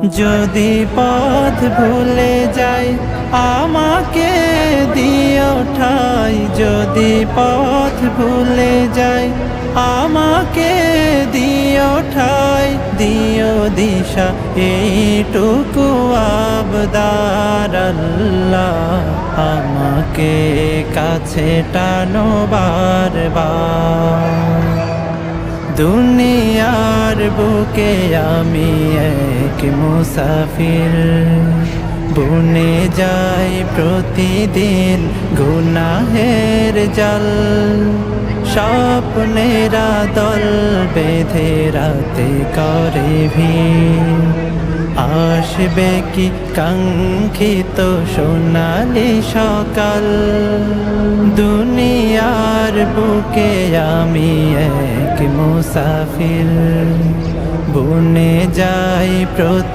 যদি পথ ভুলে যাই আমাকে দিও ঠাই, যদি পথ ভুলে যাই আমাকে দিও ঠাই, দিও দিশা এইটুকু আবদার আল্লাহ, আমাকে কাছে টানো বারবার। দুনিয়ার বুকে আমি এক মুসাফির, বুনে যাই প্রতিদিন গুনাহের জাল, স্বপ্নেরা দল বেঁধে রাতে করে ভিড়, আসবে কি কাঙ্ক্ষিত সোনালি সকাল। দুনিয়ার বুকে আমি এক মুসাফির, বুনে যাই প্রতি